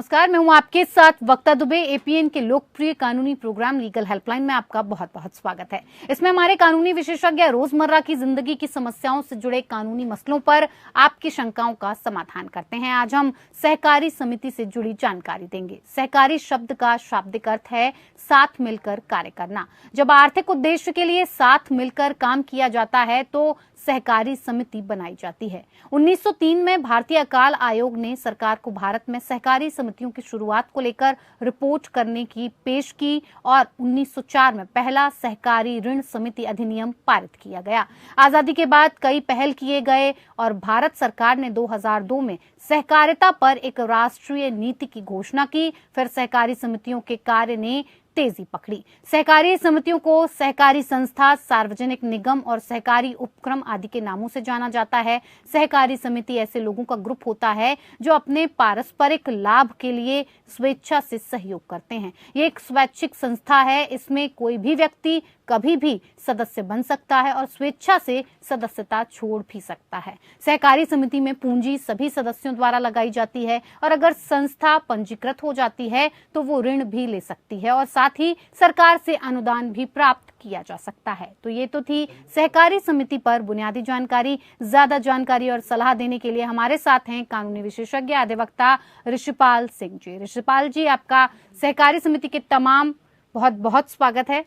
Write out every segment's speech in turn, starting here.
नमस्कार, मैं हूं आपके साथ वक्ता दुबे। एपीएन के लोकप्रिय कानूनी प्रोग्राम लीगल हेल्पलाइन में आपका बहुत बहुत स्वागत है। इसमें हमारे कानूनी विशेषज्ञ रोजमर्रा की जिंदगी की समस्याओं से जुड़े कानूनी मसलों पर आपकी शंकाओं का समाधान करते हैं। आज हम सहकारी समिति से जुड़ी जानकारी देंगे। सहकारी शब्द का शाब्दिक अर्थ है साथ मिलकर कार्य करना। जब आर्थिक उद्देश्य के लिए साथ मिलकर काम किया जाता है तो सहकारी समिति बनाई जाती है। 1903 में भारतीय अकाल आयोग ने सरकार को भारत में सहकारी समितियों की शुरुआत को लेकर रिपोर्ट करने की पेश की और 1904 में पहला सहकारी ऋण समिति अधिनियम पारित किया गया। आजादी के बाद कई पहल किए गए और भारत सरकार ने 2002 में सहकारिता पर एक राष्ट्रीय नीति की घोषणा की। फिर सहकारी समितियों के कार्य ने तेजी पकड़ी। सहकारी समितियों को सहकारी संस्था, सार्वजनिक निगम और सहकारी उपक्रम आदि के नामों से जाना जाता है। सहकारी समिति ऐसे लोगों का ग्रुप होता है जो अपने पारस्परिक लाभ के लिए स्वेच्छा से सहयोग करते हैं। ये एक स्वैच्छिक संस्था है। इसमें कोई भी व्यक्ति कभी भी सदस्य बन सकता है और स्वेच्छा से सदस्यता छोड़ भी सकता है। सहकारी समिति में पूंजी सभी सदस्यों द्वारा लगाई जाती है और अगर संस्था पंजीकृत हो जाती है तो वो ऋण भी ले सकती है और साथ ही सरकार से अनुदान भी प्राप्त किया जा सकता है। तो ये तो थी सहकारी समिति पर बुनियादी जानकारी। ज्यादा जानकारी और सलाह देने के लिए हमारे साथ हैं कानूनी विशेषज्ञ अधिवक्ता ऋषिपाल सिंह जी। ऋषिपाल जी, आपका सहकारी समिति के तमाम बहुत बहुत स्वागत है।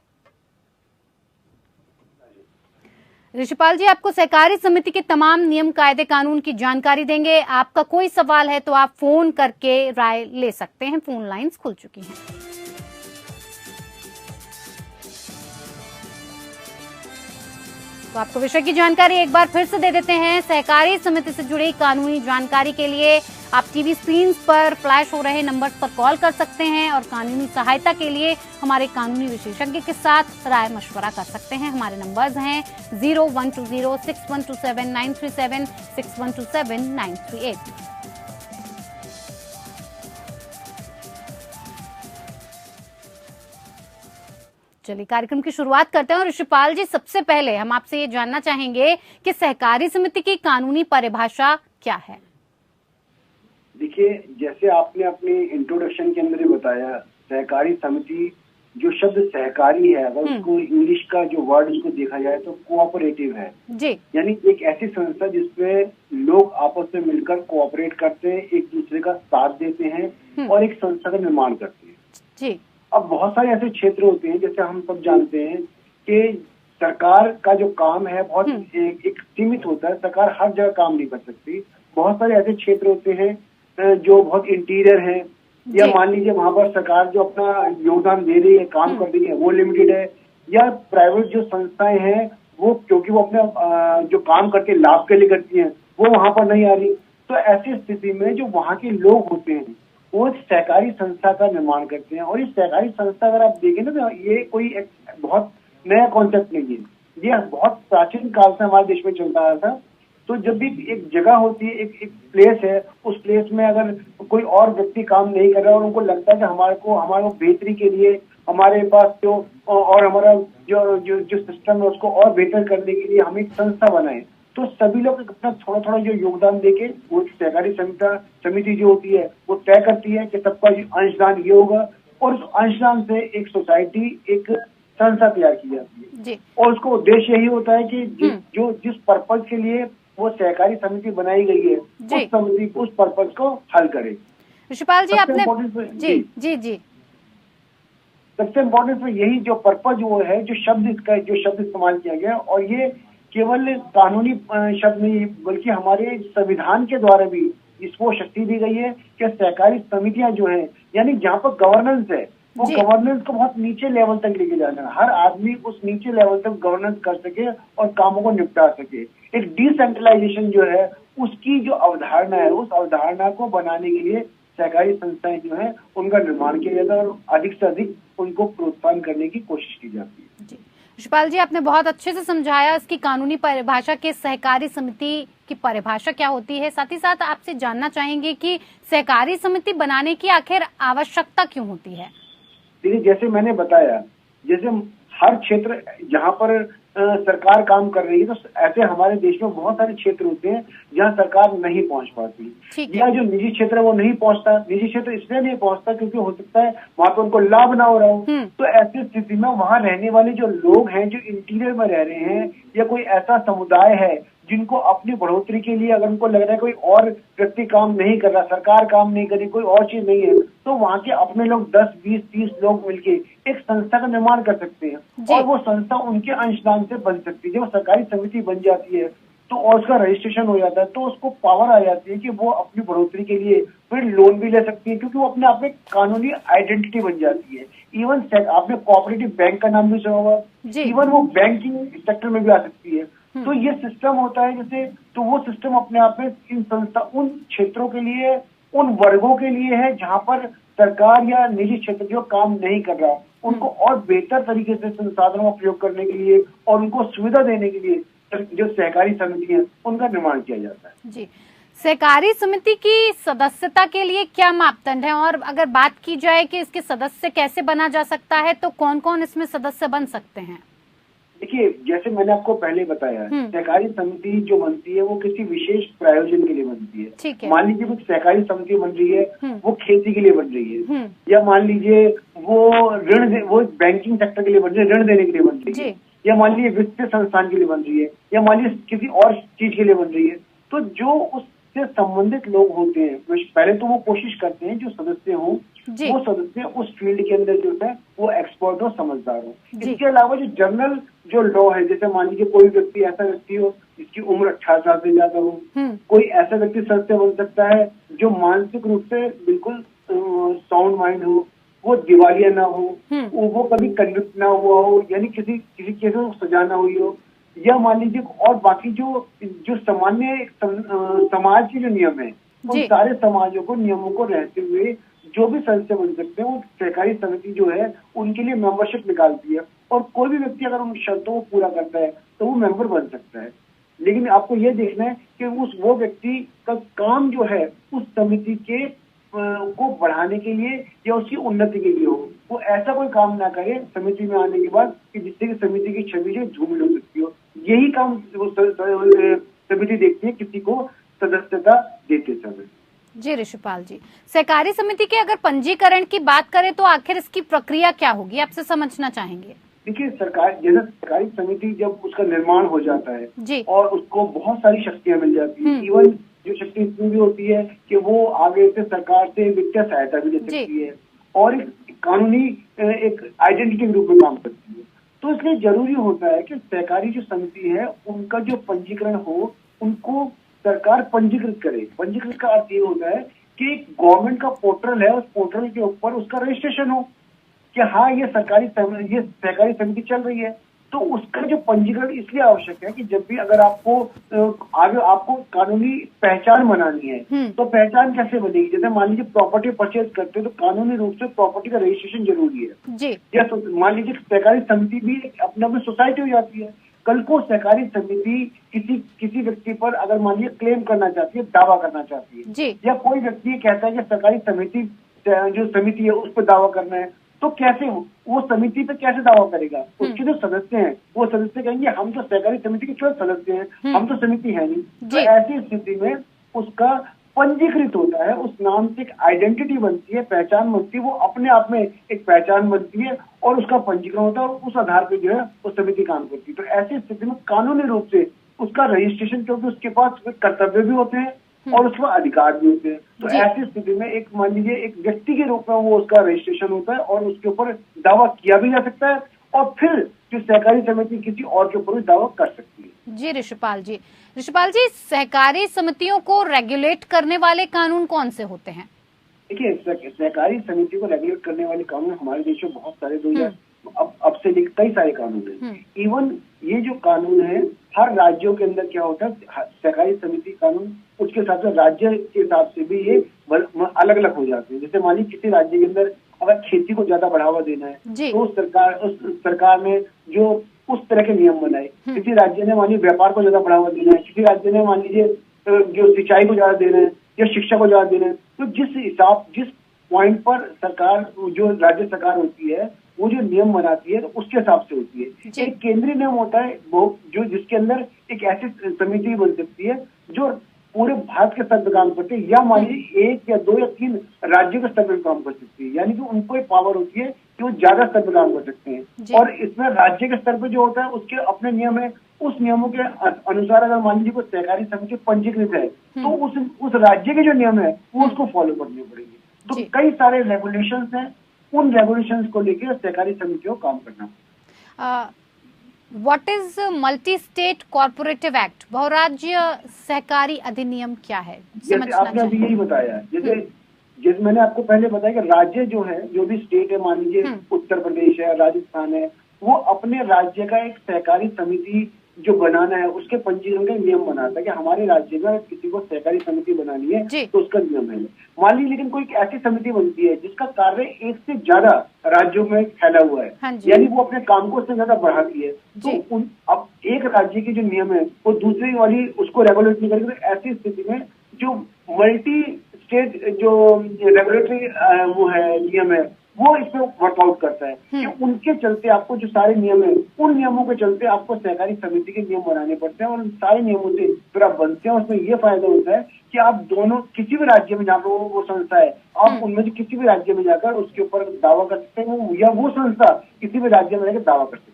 ऋषिपाल जी, आपको सहकारी समिति के तमाम नियम, कायदे, कानून की जानकारी देंगे। आपका कोई सवाल है तो आप फोन करके राय ले सकते हैं। फोन लाइंस खुल चुकी हैं। तो आपको विषय की जानकारी एक बार फिर से दे देते हैं। सहकारी समिति से जुड़ी कानूनी जानकारी के लिए आप टीवी स्क्रीन पर फ्लैश हो रहे नंबर्स पर कॉल कर सकते हैं और कानूनी सहायता के लिए हमारे कानूनी विशेषज्ञ के साथ राय मशवरा कर सकते हैं। हमारे नंबर्स हैं 01206127 6127 चलिए कार्यक्रम की शुरुआत करते हैं। और ऋषिपाल जी, सबसे पहले हम आपसे ये जानना चाहेंगे कि सहकारी समिति की कानूनी परिभाषा क्या है? देखिए, जैसे आपने अपने इंट्रोडक्शन के अंदर बताया, सहकारी समिति, जो शब्द सहकारी है, अगर उसको इंग्लिश का जो वर्ड उसको देखा जाए तो कोऑपरेटिव है जी। यानी एक ऐसी संस्था जिसमें लोग आपस में मिलकर कोऑपरेट करते हैं, एक दूसरे का साथ देते हैं और एक संस्था का निर्माण करते हैं जी। अब बहुत सारे ऐसे क्षेत्र होते हैं, जैसे हम सब जानते हैं कि सरकार का जो काम है बहुत एक सीमित होता है। सरकार हर जगह काम नहीं कर सकती। बहुत सारे ऐसे क्षेत्र होते हैं जो बहुत इंटीरियर हैं, या मान लीजिए वहां पर सरकार जो अपना योगदान दे रही है, काम कर रही है, वो लिमिटेड है, या प्राइवेट जो संस्थाएं हैं वो क्योंकि वो अपने जो काम करके लाभ के लिए करती हैं वो वहां पर नहीं आ रही। तो ऐसी स्थिति में जो वहां के लोग होते हैं वो सहकारी संस्था का निर्माण करते हैं। और इस सहकारी संस्था अगर आप देखें ना तो ये कोई एक बहुत नया कॉन्सेप्ट नहीं है, ये बहुत प्राचीन काल से हमारे देश में चलता आया था। तो जब भी एक जगह होती है, एक प्लेस है, उस प्लेस में अगर कोई और व्यक्ति काम नहीं कर रहा और उनको लगता है कि हमारे बेहतरी के लिए हमारे पास जो और हमारा जो सिस्टम है उसको और बेहतर करने के लिए हम एक संस्था बनाए, तो सभी लोग अपना थोड़ा थोड़ा जो योगदान देके वो सहकारी समिति जो होती है वो तय करती है कि सबका अंशदान ये होगा और उस अंशदान से एक सोसाइटी, एक संस्था तैयार की जाती है जी। और उसका उद्देश्य यही होता है कि जिस पर्पज के लिए वो सहकारी समिति बनाई गई है उस पर्पज को हल करे। ऋषिपाल जी, आपने जी सबसे इम्पोर्टेंट यही जो पर्पज वो है, जो शब्द इस्तेमाल किया गया, और ये केवल कानूनी शब्द नहीं बल्कि हमारे संविधान के द्वारा भी इसको शक्ति दी गई है कि सहकारी समितियां जो है, यानी जहाँ पर गवर्नेंस है वो गवर्नेंस को बहुत नीचे लेवल तक लेके जाना है। हर आदमी उस नीचे लेवल तक गवर्नेंस कर सके और कामों को निपटा सके। एक डिसेंट्रलाइजेशन जो है उसकी जो अवधारणा है, उस अवधारणा को बनाने के लिए सहकारी संस्थाएं जो है उनका निर्माण किया जाता है और अधिक से अधिक उनको प्रोत्साहन करने की कोशिश की जाती है। ऋषिपाल जी, आपने बहुत अच्छे से समझाया इसकी कानूनी परिभाषा के सहकारी समिति की परिभाषा क्या होती है। साथ ही साथ आपसे जानना चाहेंगे कि सहकारी समिति बनाने की आखिर आवश्यकता क्यों होती है? जैसे मैंने बताया, जैसे हर क्षेत्र जहाँ पर सरकार काम कर रही है, तो ऐसे हमारे देश में बहुत सारे क्षेत्र होते हैं जहाँ सरकार नहीं पहुंच पाती, या जो निजी क्षेत्र है वो नहीं पहुंचता। निजी क्षेत्र इसलिए नहीं पहुंचता क्योंकि हो सकता है वहां पर उनको लाभ ना हो रहा हो। तो ऐसी स्थिति में वहां रहने वाले जो लोग हैं, जो इंटीरियर में रह रहे हैं, या कोई ऐसा समुदाय है जिनको अपनी बढ़ोतरी के लिए अगर उनको लग रहा है कोई और व्यक्ति काम नहीं कर रहा, सरकार काम नहीं कर रही, कोई और चीज नहीं है, तो वहाँ के अपने लोग 10, 20, 30 लोग मिलके एक संस्था का निर्माण कर सकते हैं और वो संस्था उनके अंशदान से बन सकती है। जब सरकारी समिति बन जाती है तो और उसका रजिस्ट्रेशन हो जाता है, तो उसको पावर आ जाती है कि वो अपनी बढ़ोतरी के लिए फिर लोन भी ले सकती है, क्योंकि वो अपने आप में कानूनी आइडेंटिटी बन जाती है। इवन आपने कोऑपरेटिव बैंक का नाम भी सुना होगा, इवन वो बैंकिंग सेक्टर में भी आ सकती है। तो ये सिस्टम होता है जैसे, तो वो सिस्टम अपने आप में इन संस्था उन क्षेत्रों के लिए, उन वर्गों के लिए है जहां पर सरकार या निजी क्षेत्र जो काम नहीं कर रहा, उनको और बेहतर तरीके से संसाधनों का प्रयोग करने के लिए और उनको सुविधा देने के लिए जो सहकारी समिति है उनका निर्माण किया जाता है। जी, सहकारी समिति की सदस्यता के लिए क्या मापदंड है, और अगर बात की जाए कि इसके सदस्य कैसे बना जा सकता है, तो कौन कौन इसमें सदस्य बन सकते हैं? देखिए, जैसे मैंने आपको पहले बताया, सहकारी समिति जो बनती है वो किसी विशेष प्रयोजन के लिए बनती है। ठीक है। मान लीजिए कुछ सहकारी समिति बन रही है, वो खेती के लिए बन रही है, या मान लीजिए वो बैंकिंग सेक्टर के लिए बन रही है, ऋण देने के लिए बन रही है, या मान लीजिए वित्तीय संस्थान के लिए बन रही है, या मान लीजिए किसी और चीज के लिए बन रही है। तो जो उससे संबंधित लोग होते हैं, पहले तो वो कोशिश करते हैं जो सदस्य हों वो सदस्य उस फील्ड के अंदर जो है वो एक्सपर्ट हो, समझदार हो। इसके अलावा जो जनरल जो लॉ है, जैसे मान लीजिए कोई व्यक्ति ऐसा व्यक्ति हो जिसकी उम्र 18 साल से ज्यादा हो, कोई ऐसा व्यक्ति सदस्य बन सकता है जो मानसिक रूप से बिल्कुल साउंड माइंड हो, वो दिवालिया ना हो, वो कभी कन्विक्ट ना हुआ हो, यानी किसी केस में सजा ना हुई हो, या मान लीजिए और बाकी जो सामान्य समाज के जो नियम है उन सारे समाजों को नियमों को रहते हुए जो भी सदस्य बन सकते हैं, वो सहकारी समिति जो है उनके लिए मेंबरशिप निकालती है, और कोई भी व्यक्ति अगर उन शर्तों को पूरा करता है तो वो मेंबर बन सकता है। लेकिन आपको ये देखना है कि वो व्यक्ति का काम जो है उस समिति के को बढ़ाने के लिए या उसकी उन्नति के लिए हो, वो ऐसा कोई काम ना करे समिति में आने के बाद कि जिससे कि समिति की छवि जो धूमिल हो सकती हो। यही काम समिति देखती है किसी को सदस्यता देते समय। जी ऋषिपाल जी, सहकारी समिति के अगर पंजीकरण की बात करें तो आखिर इसकी प्रक्रिया क्या होगी, आपसे समझना चाहेंगे? देखिए, सरकारी समिति जब उसका निर्माण हो जाता है और उसको बहुत सारी शक्तियां मिल जाती है, इवन जो शक्ति इतनी भी होती है कि वो आगे से सरकार से वित्तीय सहायता भी ले सकती है और एक कानूनी एक आइडेंटिटी के रूप में काम करती है। तो इसलिए जरूरी होता है कि सहकारी जो समिति है उनका जो पंजीकरण हो, उनको सरकार पंजीकृत करे। पंजीकृत का अर्थ ये होता है कि गवर्नमेंट का पोर्टल है, उस पोर्टल के ऊपर उसका रजिस्ट्रेशन हो कि हाँ ये सहकारी समिति चल रही है। तो उसका जो पंजीकरण इसलिए आवश्यक है कि जब भी अगर आपको आगे आपको कानूनी पहचान बनानी है तो पहचान कैसे बनेगी? जैसे मान लीजिए प्रॉपर्टी परचेज करते हो तो कानूनी रूप से प्रॉपर्टी का रजिस्ट्रेशन जरूरी है। या मान लीजिए सहकारी समिति भी अपने अपनी सोसाइटी हो जाती है। कल को सहकारी समिति किसी व्यक्ति पर अगर मान लीजिए क्लेम करना चाहती है, दावा करना चाहती है, या कोई व्यक्ति कहता है कि सहकारी समिति जो समिति है उस पर दावा करना है, तो कैसे वो समिति पे कैसे दावा करेगा? उसके जो सदस्य हैं वो सदस्य कहेंगे हम तो सहकारी समिति के केवल सदस्य हैं, हम तो समिति है नहीं। तो ऐसी स्थिति में उसका पंजीकृत होता है, उस नाम से एक आइडेंटिटी बनती है, पहचान बनती है, वो अपने आप में एक पहचान बनती है और उसका पंजीकरण होता है और उस आधार पर जो है वो समिति काम करती है। तो ऐसी स्थिति में कानूनी रूप से उसका रजिस्ट्रेशन, क्योंकि उसके पास कर्तव्य भी होते हैं और उसमें अधिकार भी होते हैं। तो ऐसी स्थिति में एक मान लीजिए एक व्यक्ति के रूप में वो उसका रजिस्ट्रेशन होता है और उसके ऊपर दावा किया भी जा सकता है और फिर जो सहकारी समिति किसी और के ऊपर भी दावा कर सकती है। जी ऋषिपाल जी, सहकारी समितियों को रेगुलेट करने वाले कानून कौन से होते हैं? देखिए, सहकारी समिति को रेगुलेट करने वाले कानून हमारे देश में बहुत सारे अब से कई सारे कानून हैं। इवन ये जो कानून है हर राज्यों के अंदर क्या होता है, सहकारी समिति कानून उसके हिसाब से राज्य के हिसाब से भी ये अलग अलग हो जाते हैं। जैसे मान लीजिए किसी राज्य के अंदर अगर खेती को ज्यादा बढ़ावा देना है तो उस सरकार ने जो उस तरह के नियम बनाए। किसी राज्य ने मान लीजिए व्यापार को ज्यादा बढ़ावा देना है, किसी राज्य ने मान लीजिए जो सिंचाई को ज्यादा देना है या शिक्षा को ज्यादा देना है, तो जिस पॉइंट पर सरकार जो राज्य सरकार होती है वो जो नियम बनाती है तो उसके हिसाब से होती है। एक केंद्रीय नियम होता है वो जो जिसके अंदर एक ऐसी समिति बन सकती है जो पूरे भारत के स्तर पर काम करती है, या मान लीजिए 1 या 2 या 3 राज्यों के स्तर पर काम कर सकती है, यानी कि उनको एक पावर होती है कि वो ज्यादा स्तर पर काम कर सकते हैं। और इसमें राज्य के स्तर पर जो होता है उसके अपने नियम है, उस नियमों के अनुसार अगर मान लीजिए कोई सहकारी समिति पंजीकृत है तो उस राज्य के जो नियम है वो उसको फॉलो करने पड़ेंगे। तो कई सारे रेगुलेशंस हैं, उन रेगुलेशंस को लेकर सहकारी समितियों को काम करना। What is multi state cooperative act, बहुराज्य सहकारी अधिनियम क्या है? जैसे आपने अभी यही बताया, जैसे मैंने आपको पहले बताया कि राज्य जो है, जो भी स्टेट है, मान लीजिए उत्तर प्रदेश है, राजस्थान है, वो अपने राज्य का एक सहकारी समिति जो बनाना है उसके पंजीकरण का नियम बनाता है कि हमारे राज्य में किसी को सहकारी समिति बनानी है तो उसका नियम है। मान लीजिए लेकिन कोई ऐसी समिति बनती है जिसका कार्य एक से ज्यादा राज्यों में फैला हुआ है, यानी वो अपने काम को उससे ज्यादा बढ़ाती है, तो अब एक राज्य के जो नियम है वो दूसरी वाली उसको रेगुलेट नहीं करेगी। तो ऐसी स्थिति में जो मल्टी स्टेट जो रेगुलेटरी वो है नियम है वो इसमें वर्कआउट करता है कि उनके चलते आपको जो सारे नियम है उन नियमों के चलते आपको सहकारी समिति के नियम बनाने पड़ते हैं, और उन सारे नियमों से फिर आप बनते हैं। उसमें ये फायदा होता है कि आप दोनों किसी भी राज्य में जहाँ पर वो संस्था है, आप उनमें से किसी भी राज्य में जाकर उसके ऊपर दावा कर सकते हैं, या वो संस्था किसी भी राज्य में जाकर दावा कर सकती है।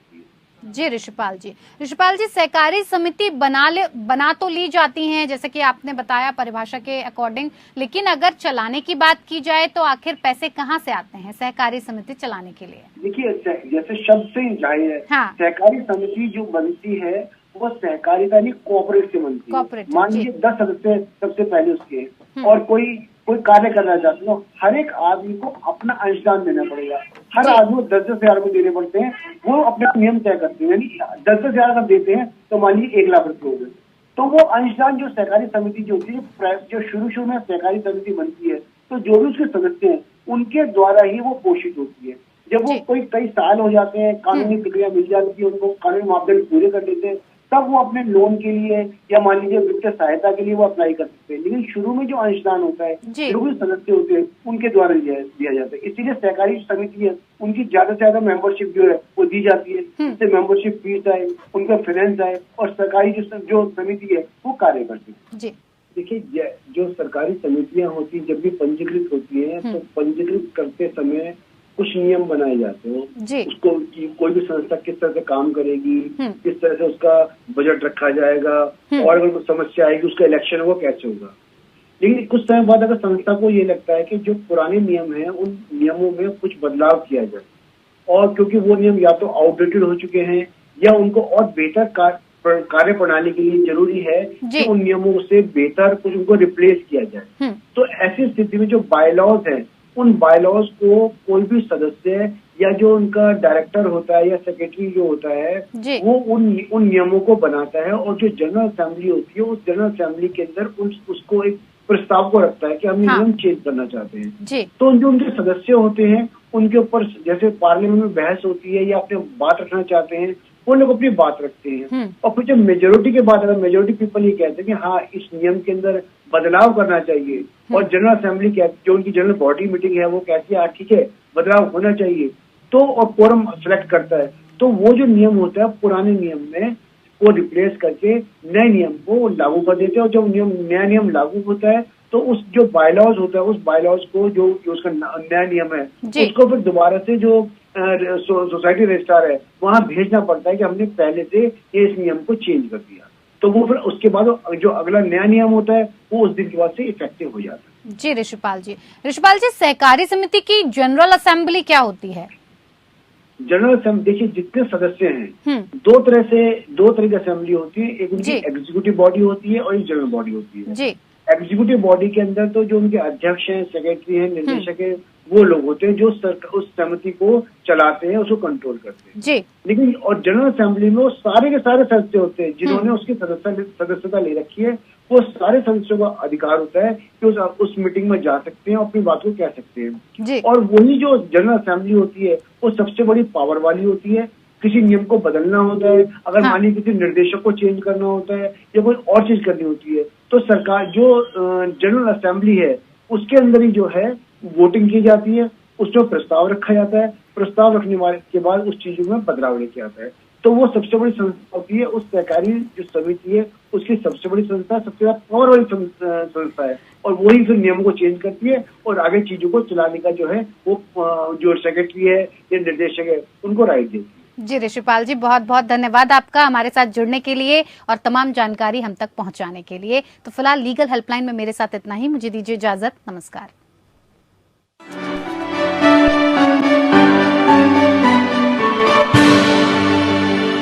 जी ऋषिपाल जी, सहकारी समिति बना तो ली जाती हैं जैसे कि आपने बताया परिभाषा के अकॉर्डिंग, लेकिन अगर चलाने की बात की जाए तो आखिर पैसे कहाँ से आते हैं सहकारी समिति चलाने के लिए? देखिए, जैसे शब्द से ही जाहिर है, सहकारी समिति जो बनती है वो सहकारिता नहीं कोऑपरेट से बनती है। मान लीजिए 10 सदस्य सबसे पहले उसके, और कोई कार्य करना चाहते हो, हर एक आदमी को अपना अंशदान देना पड़ेगा। हर आदमी को 10-10 हजार रुपए देने पड़ते हैं, वो अपना नियम तय करते हैं। यानी 10-10 हजार अगर देते हैं तो मान लीजिए 1 लाख रुपए हो गए, तो वो अंशदान जो सहकारी समिति जो होती है, जो शुरू में सहकारी समिति बनती है तो जो भी उसके सदस्य हैं उनके द्वारा ही वो पोषित होती है। जब वो कई साल हो जाते हैं, कानूनी प्रक्रिया मिल जाती है, उनको कानूनी मापदंड पूरे कर लेते हैं, तब वो अपने लोन के लिए या मान लीजिए वित्तीय सहायता के लिए वो अप्लाई कर सकते हैं। लेकिन शुरू में जो अंशदान होता है, जो भी सदस्य होते हैं उनके द्वारा दिया जाता है। इसीलिए सहकारी समिति है उनकी ज्यादा से ज्यादा मेंबरशिप जो है वो दी जाती है, जिससे मेंबरशिप फीस आए, उनका फाइनेंस आए, और सरकारी जो समिति है वो कार्य करती है। देखिए, जो सरकारी समितियां होती जब भी पंजीकृत होती है तो पंजीकृत करते समय कुछ नियम बनाए जाते हैं उसको कि कोई भी संस्था किस तरह से काम करेगी, किस तरह से उसका बजट रखा जाएगा, और अगर कोई समस्या आएगी उसका इलेक्शन वो कैसे होगा। लेकिन कुछ समय बाद अगर संस्था को ये लगता है कि जो पुराने नियम हैं उन नियमों में कुछ बदलाव किया जाए, और क्योंकि वो नियम या तो आउटडेटेड हो चुके हैं या उनको और बेहतर कार्य प्रणाली के लिए जरूरी है कि उन नियमों से बेहतर कुछ उनको रिप्लेस किया जाए, तो ऐसी स्थिति में जो बायलॉज है उन बायलॉज को कोई भी सदस्य या जो उनका डायरेक्टर होता है या सेक्रेटरी जो होता है वो उन नियमों को बनाता है, और जो जनरल असेंबली होती है उस जनरल असेंबली के अंदर उसको एक प्रस्ताव को रखता है कि हम नियम चेंज करना चाहते हैं। तो जो उनके सदस्य होते हैं उनके ऊपर जैसे पार्लियामेंट में बहस होती है या अपने बात रखना चाहते हैं, वो लोग अपनी बात रखते हैं, और फिर जब मेजोरिटी के बाद अगर मेजोरिटी पीपल ये कहते हैं कि हाँ इस नियम के अंदर बदलाव करना चाहिए, और जनरल असेंबली जो उनकी जनरल बॉडी मीटिंग है वो कहती है ठीक है बदलाव होना चाहिए, तो और कोरम सेलेक्ट करता है, तो वो जो नियम होता है पुराने नियम में वो रिप्लेस करके नए नियम को लागू कर देते हैं। और जब नया नियम लागू होता है तो उस जो बायलॉज होता है उस बायलॉज को जो उसका नया नियम है उसको फिर दोबारा से जो सोसाइटी रजिस्ट्रार है वहां भेजना पड़ता है कि हमने पहले से इस नियम को चेंज कर दिया, तो वो फिर उसके बाद जो अगला नया नियम होता है वो उस दिन के बाद से इफेक्टिव हो जाता है। जी ऋषिपाल जी, सहकारी समिति की जनरल असेंबली क्या होती है? जनरल असेंबली देखिए जितने सदस्य हैं दो तरह की असेंबली होती है, एक उनकी एग्जीक्यूटिव बॉडी होती है और एक जनरल बॉडी होती है। एग्जीक्यूटिव बॉडी के अंदर तो जो उनके अध्यक्ष हैं, सेक्रेटरी हैं, निर्देशक हैं, वो लोग होते हैं जो उस समिति को चलाते हैं, उसको कंट्रोल करते हैं। लेकिन और जनरल असेंबली में वो सारे के सारे सदस्य होते हैं जिन्होंने उसकी सदस्यता ले रखी है, वो सारे सदस्यों का अधिकार होता है कि उस मीटिंग में जा सकते हैं और अपनी बात को कह सकते हैं। और वही जो जनरल असेंबली होती है वो सबसे बड़ी पावर वाली होती है। किसी नियम को बदलना होता है, अगर मान लीजिए किसी निर्देशक को चेंज करना होता है या कोई और चीज करनी होती है, तो सरकार जो जनरल असेंबली है उसके अंदर ही जो है वोटिंग की जाती है, उसमें प्रस्ताव रखा जाता है, प्रस्ताव रखने वाले के बाद उस चीजों में बदलाव लेके आता है। तो वो सबसे बड़ी संस्था होती है, उस सहकारी जो समिति है उसकी सबसे बड़ी संस्था, सबसे ज्यादा पावर वाली संस्था है, और वही फिर नियमों को चेंज करती है और आगे चीजों को चलाने का जो है वो जो सेक्रेटरी है या निर्देशक है उनको राइट देती है। जी ऋषिपाल जी, बहुत बहुत धन्यवाद आपका हमारे साथ जुड़ने के लिए और तमाम जानकारी हम तक पहुंचाने के लिए। तो फिलहाल लीगल हेल्पलाइन में मेरे साथ इतना ही, मुझे दीजिए इजाजत, नमस्कार।